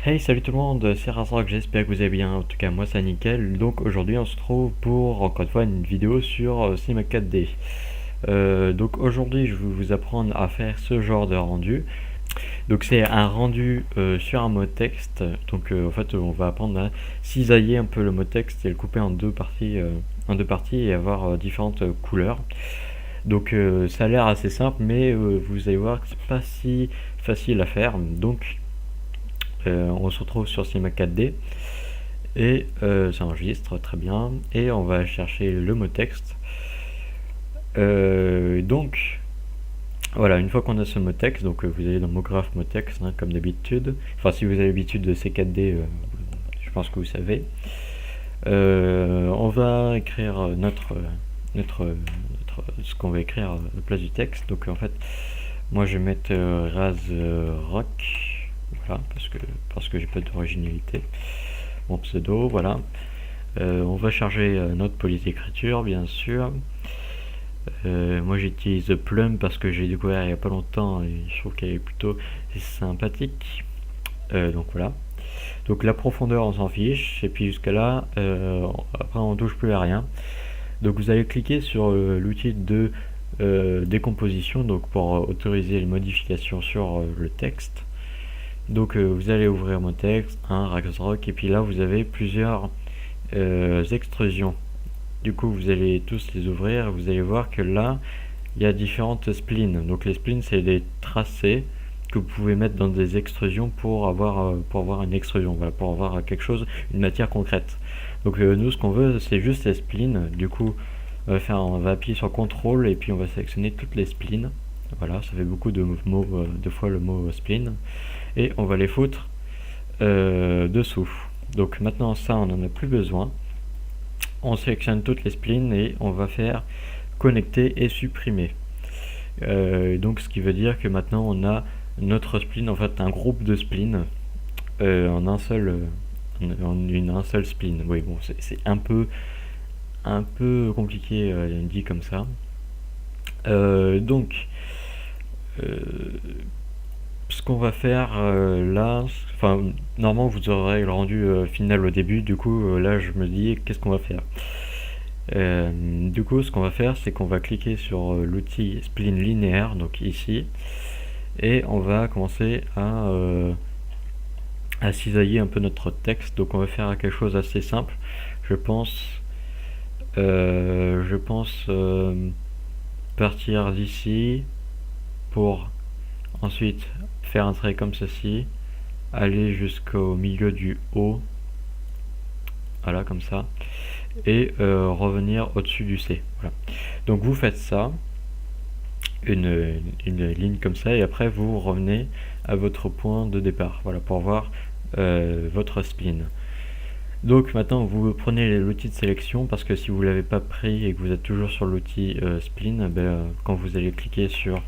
Hey, salut tout le monde, c'est Razrock, j'espère que vous allez bien, en tout cas moi c'est nickel. Donc aujourd'hui on se trouve pour encore une fois une vidéo sur Cinema 4D. Donc aujourd'hui je vais vous apprendre à faire ce genre de rendu. Donc c'est un rendu sur un mot texte. Donc en fait on va apprendre à cisailler un peu le mot texte et le couper en deux parties et avoir différentes couleurs. Donc ça a l'air assez simple, mais vous allez voir que c'est pas si facile à faire. Donc on se retrouve sur Cinema 4D et ça enregistre très bien et on va chercher le mot texte. Donc voilà, une fois qu'on a ce mot texte, donc vous allez dans mot graph mot texte hein, comme d'habitude. Enfin, si vous avez l'habitude de C4D, je pense que vous savez. On va écrire ce qu'on va écrire à la place du texte. Donc en fait, moi je vais mettre Razrock, voilà, parce que j'ai pas d'originalité. Mon pseudo, voilà. On va charger notre police d'écriture, bien sûr. Moi j'utilise Plum parce que j'ai découvert il y a pas longtemps et je trouve qu'elle est plutôt sympathique. Donc voilà. Donc la profondeur on s'en fiche et puis jusqu'à là, après on touche plus à rien. Donc vous allez cliquer sur l'outil de décomposition donc pour autoriser les modifications sur le texte. Donc vous allez ouvrir mon texte, Razrock, et puis là vous avez plusieurs extrusions. Du coup vous allez tous les ouvrir et vous allez voir que là il y a différentes splines. Donc les splines c'est des tracés que vous pouvez mettre dans des extrusions pour avoir une extrusion, voilà, pour avoir quelque chose, une matière concrète. Donc nous ce qu'on veut c'est juste les splines. Du coup on va appuyer sur CTRL et puis on va sélectionner toutes les splines. Voilà, ça fait beaucoup de mots, de fois le mot spline. Et on va les foutre dessous. Donc maintenant ça on n'en a plus besoin. On sélectionne toutes les splines et on va faire connecter et supprimer. Donc ce qui veut dire que maintenant on a notre spline, en fait un groupe de splines en un seul spline. Oui bon c'est un peu compliqué dit comme ça. Donc ce qu'on va faire là, enfin normalement vous aurez le rendu final au début, du coup là je me dis qu'est-ce qu'on va faire. Du coup ce qu'on va faire c'est qu'on va cliquer sur l'outil spline linéaire, donc ici, et on va commencer à cisailler un peu notre texte. Donc on va faire quelque chose assez simple, je pense. Partir d'ici pour ensuite faire un trait comme ceci, aller jusqu'au milieu du haut, voilà comme ça, et revenir au-dessus du C. Voilà. Donc vous faites ça, une ligne comme ça, et après vous revenez à votre point de départ, voilà, pour voir votre spline. Donc maintenant vous prenez l'outil de sélection, parce que si vous ne l'avez pas pris et que vous êtes toujours sur l'outil spline, quand vous allez cliquer sur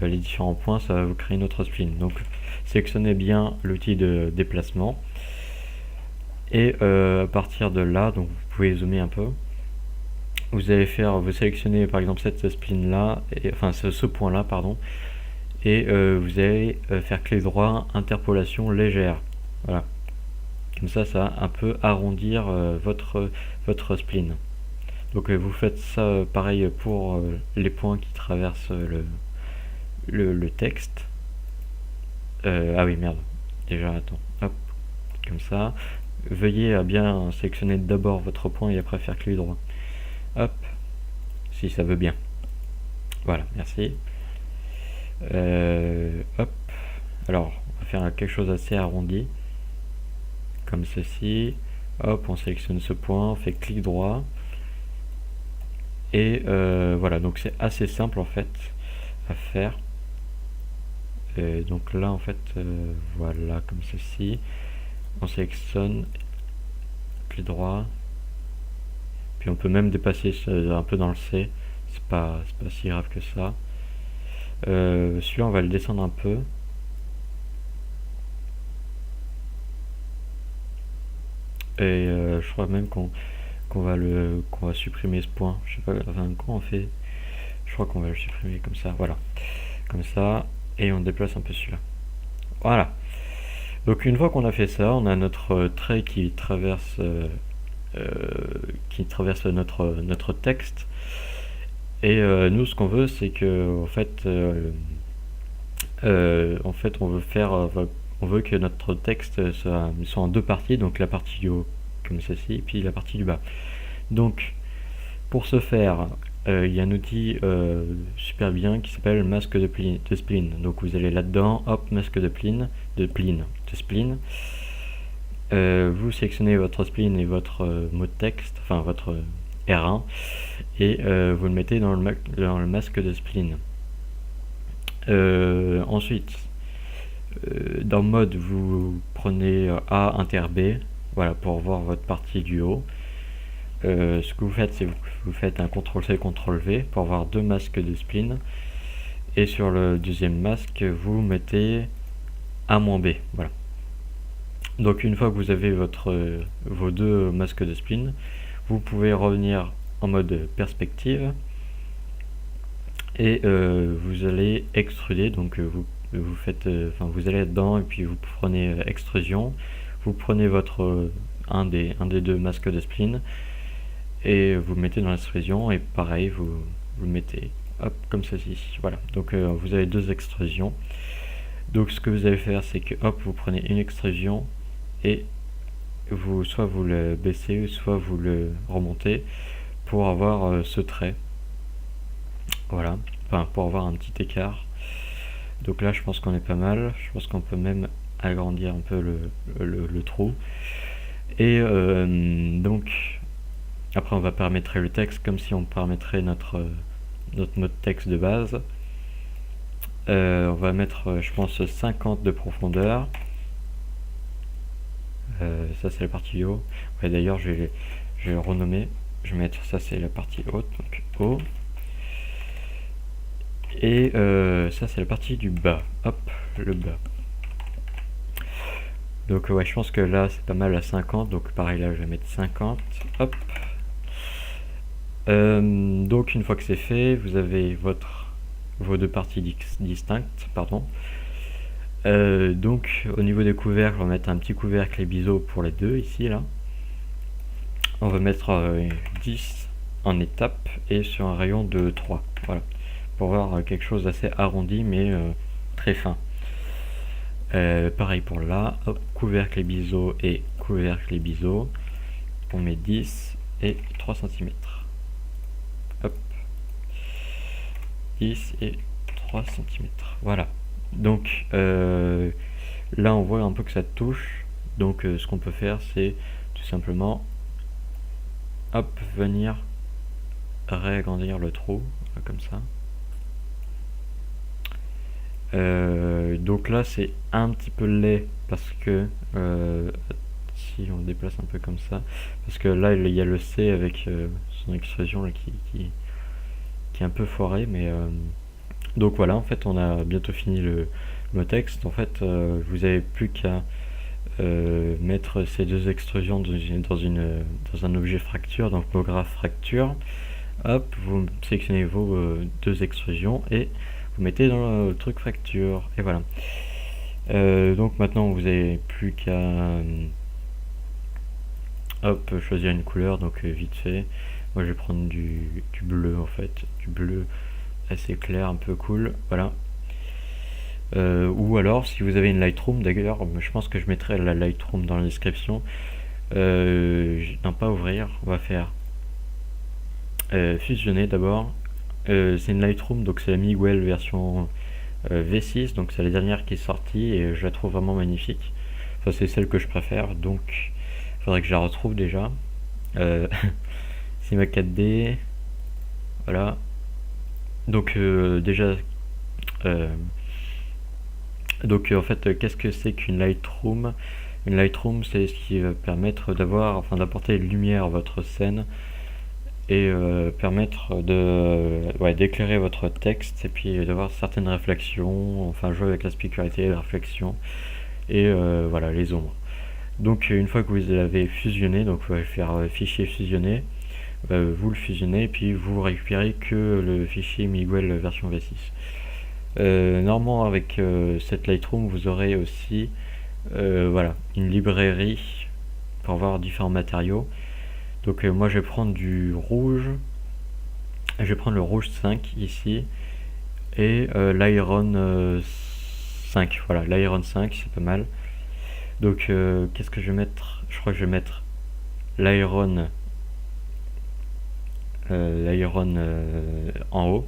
les différents points, ça va vous créer une autre spline. Donc sélectionnez bien l'outil de déplacement, et à partir de là, donc vous pouvez zoomer un peu, vous sélectionnez par exemple cette spline là, enfin ce point là pardon, et vous allez faire clic droit, interpolation légère, voilà, comme ça ça va un peu arrondir votre spline. Donc vous faites ça pareil pour les points qui traversent le texte. Ah oui merde, déjà attends, hop, comme ça. Veuillez à bien sélectionner d'abord votre point et après faire clic droit. Hop, si ça veut bien. Voilà, merci. Hop, alors on va faire quelque chose assez arrondi, comme ceci. Hop, on sélectionne ce point, on fait clic droit. Et voilà, donc c'est assez simple en fait à faire. Donc là en fait, voilà, comme ceci. On sélectionne, clic droit, puis on peut même dépasser un peu dans le C, c'est pas si grave que ça. Celui-là on va le descendre un peu, et je crois même qu'on va supprimer ce point, je sais pas, enfin, comment on fait, je crois qu'on va le supprimer comme ça, voilà, comme ça, et on déplace un peu celui-là, voilà. Donc une fois qu'on a fait ça, on a notre trait qui traverse notre texte. Et nous, ce qu'on veut, c'est que en fait, on veut que notre texte soit en deux parties, donc la partie du haut comme ceci, puis la partie du bas. Donc, pour ce faire, il y a un outil super bien qui s'appelle masque de spline. Donc vous allez là-dedans, hop, masque de spline. Vous sélectionnez votre spline et votre mot de texte, enfin votre R1, et vous le mettez dans le masque de spline. Ensuite, dans mode, vous prenez A inter B, voilà, pour voir votre partie du haut. Ce que vous faites, c'est que vous faites un CTRL-C, CTRL-V pour avoir deux masques de spline. Et sur le deuxième masque, vous mettez A-B. Voilà. Donc une fois que vous avez vos deux masques de spline, vous pouvez revenir en mode perspective. Et vous allez extruder, donc vous allez dedans et puis vous prenez extrusion. Vous prenez un des deux masques de spline et vous le mettez dans l'extrusion et pareil vous le mettez hop comme ceci. Voilà, donc vous avez deux extrusions. Donc ce que vous allez faire, c'est que hop, vous prenez une extrusion et soit vous le baissez soit vous le remontez pour avoir ce trait. Voilà, enfin pour avoir un petit écart. Donc là je pense qu'on est pas mal. Je pense qu'on peut même agrandir un peu le trou. Et donc après on va paramétrer le texte comme si on paramétrait notre mode texte de base. On va mettre je pense 50 de profondeur. Ça c'est la partie haut. Ouais, d'ailleurs je vais renommer. Je vais mettre ça, c'est la partie haute, donc haut. Et ça c'est la partie du bas. Hop, le bas. Donc ouais, je pense que là c'est pas mal à 50. Donc pareil, là je vais mettre 50. Hop. Donc une fois que c'est fait, vous avez vos deux parties distinctes. Pardon. Donc au niveau des couvercles, on va mettre un petit couvercle et biseau pour les deux ici là. On va mettre 10 en étape et sur un rayon de 3. Voilà. Pour avoir quelque chose d'assez arrondi mais très fin. Pareil pour là, hop, couvercle et biseau et couvercle et biseau. On met 10 et 3 cm. Hop. 10 et 3 cm. Voilà. Donc là on voit un peu que ça touche. Donc ce qu'on peut faire, c'est tout simplement hop, venir réagrandir le trou comme ça. Donc là c'est un petit peu laid parce que si on déplace un peu comme ça, parce que là il y a le C avec son extrusion là, qui est un peu foiré, mais donc voilà, en fait on a bientôt fini le texte. En fait vous avez plus qu'à mettre ces deux extrusions dans un objet fracture, donc mot graph fracture. Hop, vous sélectionnez vos deux extrusions et vous mettez dans le truc fracture, et voilà. Donc maintenant vous n'avez plus qu'à hop, choisir une couleur, donc vite fait. Moi je vais prendre du bleu en fait, du bleu assez clair, un peu cool, voilà. Ou alors si vous avez une Lightroom, d'ailleurs je pense que je mettrai la Lightroom dans la description. Non, pas ouvrir, on va faire fusionner d'abord. C'est une Lightroom, donc c'est la Miguel version V6, donc c'est la dernière qui est sortie et je la trouve vraiment magnifique. Enfin c'est celle que je préfère, donc il faudrait que je la retrouve déjà. C'est ma 4D, voilà. Donc déjà donc en fait qu'est-ce que c'est qu'une Lightroom? Une Lightroom, c'est ce qui va permettre d'apporter lumière à votre scène et permettre d'éclairer votre texte et puis d'avoir certaines réflexions, enfin jouer avec la spécularité, la réflexion et voilà, les ombres. Donc une fois que vous l'avez fusionné, donc vous allez faire fichier fusionné, vous le fusionnez et puis vous récupérez que le fichier Miguel version V6. Normalement avec cette Lightroom vous aurez aussi voilà, une librairie pour voir différents matériaux. Donc moi je vais prendre du rouge, je vais prendre le rouge 5 ici, et l'iron 5, voilà, l'iron 5 c'est pas mal. Donc qu'est-ce que je vais mettre? Je crois que je vais mettre l'iron en haut.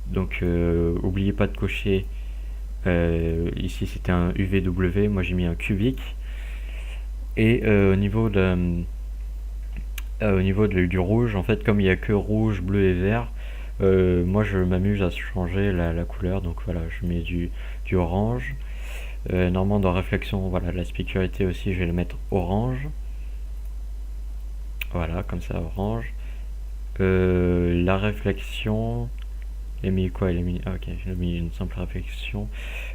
Donc oubliez pas de cocher, ici c'était un UVW, moi j'ai mis un cubique. Et au niveau du rouge, en fait, comme il n'y a que rouge, bleu et vert, moi je m'amuse à changer la couleur. Donc voilà, je mets du orange. Normalement, dans réflexion, voilà, la sécurité aussi, je vais le mettre orange. Voilà, comme ça, orange. La réflexion, il a mis quoi? Il a mis, ah, ok, j'ai mis une simple réflexion.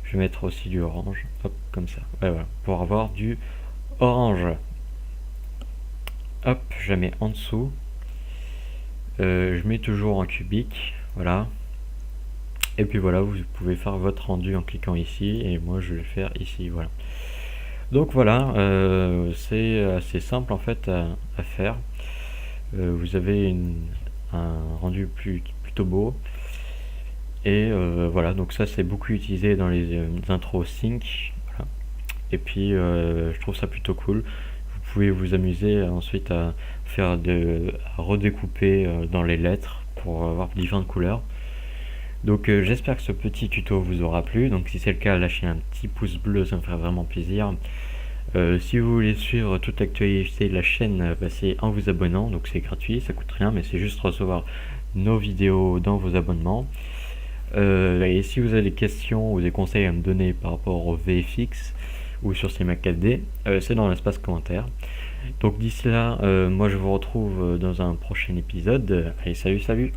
Je vais mettre aussi du orange. Hop, comme ça. Ouais, voilà, pour avoir du orange. Hop, je la mets en dessous. Je mets toujours en cubique, voilà. Et puis voilà, vous pouvez faire votre rendu en cliquant ici, et moi je vais le faire ici, voilà. Donc voilà, c'est assez simple en fait à faire. Vous avez un rendu plutôt beau. Et voilà, donc ça c'est beaucoup utilisé dans les intros sync. Voilà. Et puis je trouve ça plutôt cool. Vous pouvez vous amuser ensuite à redécouper dans les lettres pour avoir différentes couleurs. Donc j'espère que ce petit tuto vous aura plu. Donc si c'est le cas, lâchez un petit pouce bleu, ça me ferait vraiment plaisir. Si vous voulez suivre toute l'actualité de la chaîne, c'est en vous abonnant. Donc c'est gratuit, ça coûte rien, mais c'est juste recevoir nos vidéos dans vos abonnements. Et si vous avez des questions ou des conseils à me donner par rapport au VFX ou sur CMake 4D, c'est dans l'espace commentaire. Donc d'ici là, moi je vous retrouve dans un prochain épisode. Allez, salut, salut!